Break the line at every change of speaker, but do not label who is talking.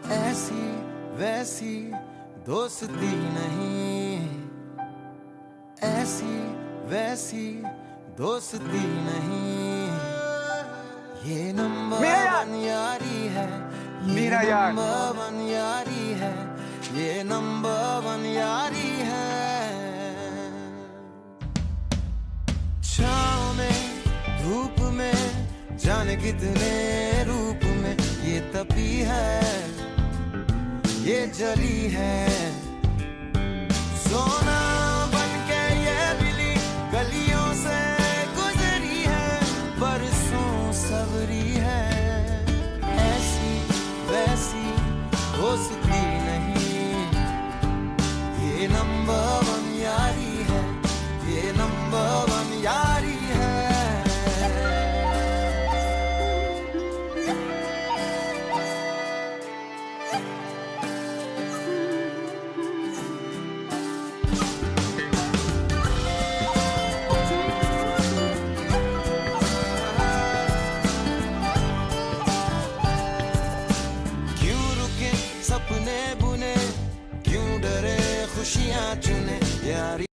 ऐसी वैसी दोस्ती नहीं, ऐसी वैसी दोस्ती नहीं, ये नंबर वन यारी है, ये नंबर वन यारी है, ये नंबर वन यारी है। छाँव में धूप में जाने कितने रूप में ये तपी है, ये जली है। सोना बनके ये बिली गलियों से गुजरी है, बरसों सबरी है। ऐसी वैसी दोस्ती नहीं, ये नंबर वन यारी है, ये नंबर वन यारी है। सपने बुने क्यों डरे खुशियां चुने यारी।